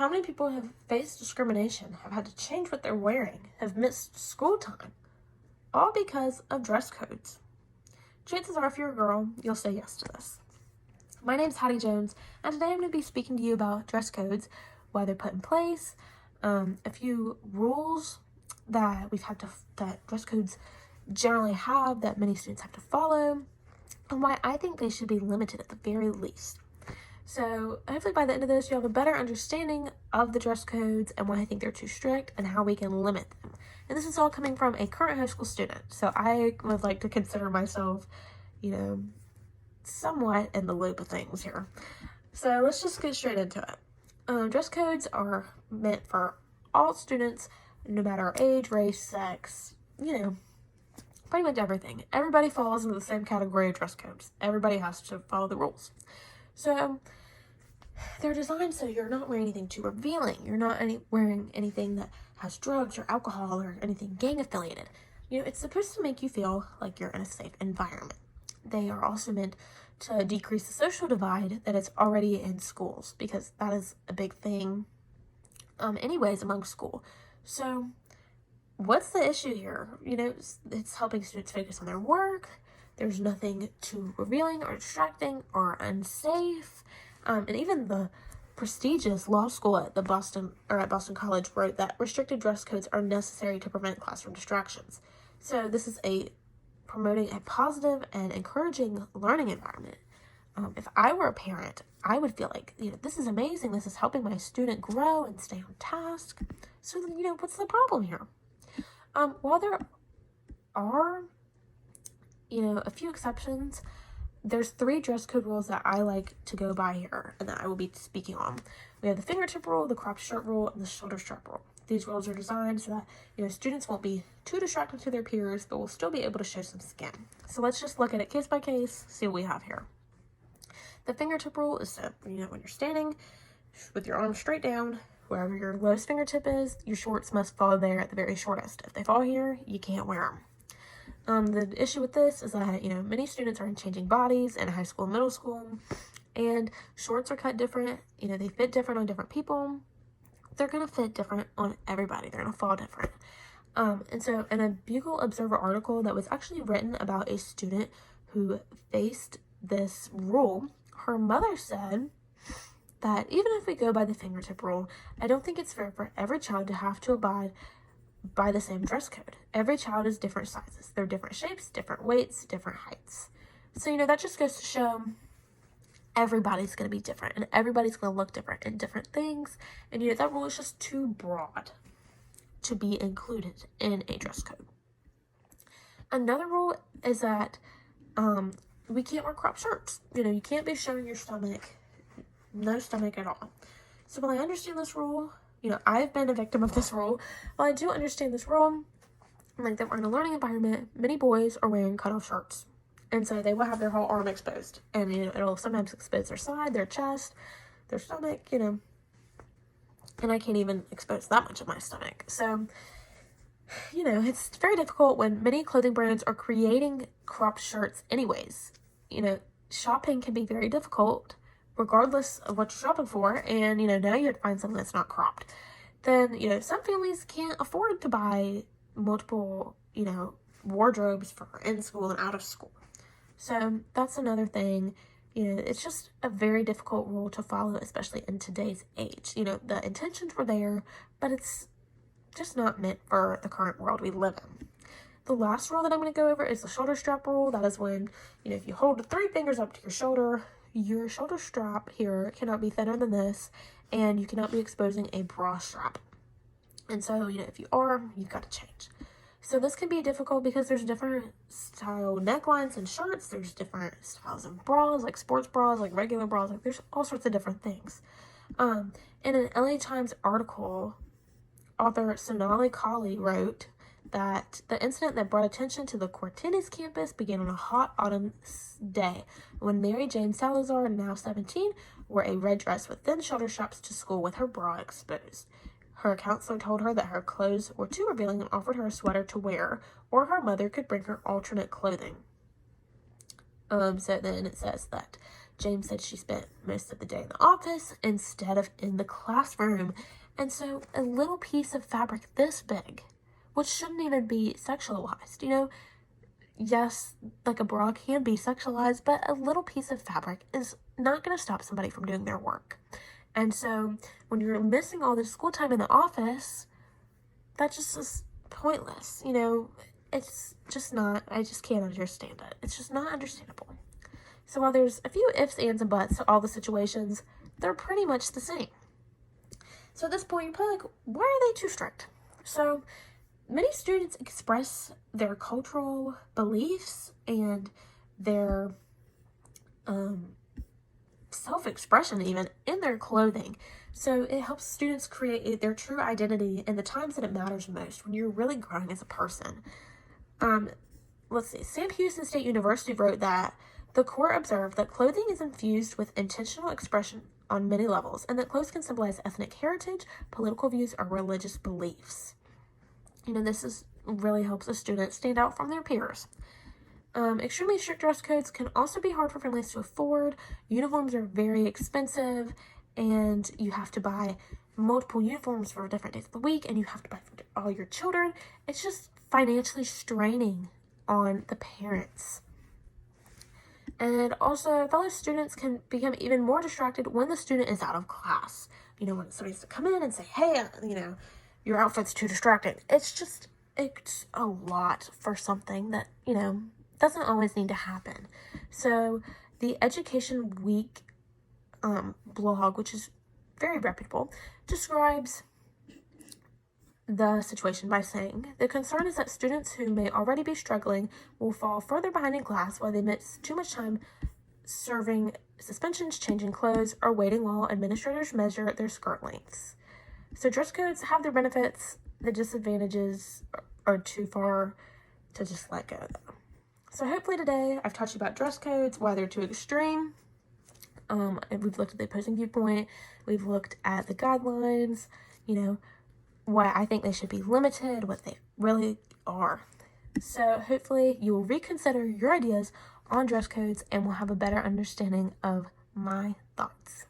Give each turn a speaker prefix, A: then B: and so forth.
A: How many people have faced discrimination, have had to change what they're wearing, have missed school time, all because of dress codes? Chances are, if you're a girl, you'll say yes to this. My name's Hattie Jones, and today I'm going to be speaking to you about dress codes, why they're put in place, a few rules that that dress codes generally have that many students have to follow, and why I think they should be limited at the very least. So hopefully by the end of this, you'll have a better understanding of the dress codes and why I think they're too strict and how we can limit them. And this is all coming from a current high school student. So I would like to consider myself, somewhat in the loop of things here. So let's just get straight into it. Dress codes are meant for all students, no matter our age, race, sex, pretty much everything. Everybody falls into the same category of dress codes. Everybody has to follow the rules. So they're designed so you're not wearing anything too revealing. You're not wearing anything that has drugs or alcohol or anything gang affiliated. It's supposed to make you feel like you're in a safe environment. They are also meant to decrease the social divide that is already in schools, because that is a big thing anyways among school. So what's the issue here? It's helping students focus on their work. There's nothing too revealing or distracting or unsafe. And even the prestigious law school at Boston College wrote that restricted dress codes are necessary to prevent classroom distractions. So this is promoting a positive and encouraging learning environment. If I were a parent, I would feel like, this is amazing. This is helping my student grow and stay on task. So, what's the problem here? While there are a few exceptions, there's 3 dress code rules that I like to go by here and that I will be speaking on. We have the fingertip rule, the cropped shirt rule, and the shoulder strap rule. These rules are designed so that students won't be too distracted to their peers, but will still be able to show some skin. So let's just look at it case by case, see what we have here. The fingertip rule is so when you're standing with your arms straight down, wherever your lowest fingertip is, your shorts must fall there at the very shortest. If they fall here, you can't wear them. The issue with this is that, many students are changing bodies in high school and middle school, and shorts are cut different. They fit different on different people. They're going to fit different on everybody. They're going to fall different. And so in a Bugle Observer article that was actually written about a student who faced this rule, her mother said that even if we go by the fingertip rule, I don't think it's fair for every child to have to abide by the same dress code. Every child is different sizes. They're different shapes, different weights, different heights. So, that just goes to show everybody's going to be different and everybody's going to look different in different things. And, that rule is just too broad to be included in a dress code. Another rule is that we can't wear crop shirts. You can't be showing your stomach, no stomach at all. So while I understand this rule, I've been a victim of this rule. While I do understand this rule, like that we're in a learning environment, many boys are wearing cutoff shirts. And so they will have their whole arm exposed. And, it'll sometimes expose their side, their chest, their stomach, and I can't even expose that much of my stomach. So, it's very difficult when many clothing brands are creating cropped shirts anyways. Shopping can be very difficult regardless of what you're shopping for, and now you have to find something that's not cropped. Then some families can't afford to buy multiple wardrobes for in school and out of school. So that's another thing. It's just a very difficult rule to follow, especially in today's age. The intentions were there, but it's just not meant for the current world we live in. The last rule that I'm going to go over is the shoulder strap rule. That is when if you hold 3 fingers up to your shoulder strap here cannot be thinner than this, and you cannot be exposing a bra strap. And so, if you are, you've got to change. So this can be difficult because there's different style necklines and shirts. There's different styles of bras, like sports bras, like regular bras. Like there's all sorts of different things. In an LA Times article, author Sonali Kali wrote that the incident that brought attention to the Cortines campus began on a hot autumn day when Mary Jane Salazar, now 17, wore a red dress with thin shoulder straps to school with her bra exposed. Her counselor told her that her clothes were too revealing and offered her a sweater to wear, or her mother could bring her alternate clothing. So then it says that James said she spent most of the day in the office instead of in the classroom. And so a little piece of fabric this big, which shouldn't even be sexualized, yes, like a bra can be sexualized, but a little piece of fabric is not going to stop somebody from doing their work. And so when you're missing all the school time in the office, that just is pointless. It's just not, I just can't understand it. It's just not understandable. So while there's a few ifs, ands, and buts to all the situations, they're pretty much the same. So at this point, you're probably like, why are they too strict? So many students express their cultural beliefs and their self-expression even in their clothing. So it helps students create their true identity in the times that it matters most, when you're really growing as a person. Let's see. Sam Houston State University wrote that the court observed that clothing is infused with intentional expression on many levels, and that clothes can symbolize ethnic heritage, political views, or religious beliefs. This really helps a student stand out from their peers. Extremely strict dress codes can also be hard for families to afford. Uniforms are very expensive, and you have to buy multiple uniforms for different days of the week, and you have to buy for all your children. It's just financially straining on the parents. And also, fellow students can become even more distracted when the student is out of class. When somebody's to come in and say, hey, your outfit's too distracting. It's a lot for something that, doesn't always need to happen. So the Education Week blog, which is very reputable, describes the situation by saying, the concern is that students who may already be struggling will fall further behind in class while they miss too much time serving suspensions, changing clothes, or waiting while administrators measure their skirt lengths. So dress codes have their benefits. The disadvantages are too far to just let go, though. So hopefully today I've taught you about dress codes, why they're too extreme. And we've looked at the opposing viewpoint. We've looked at the guidelines, why I think they should be limited, what they really are. So hopefully you will reconsider your ideas on dress codes and will have a better understanding of my thoughts.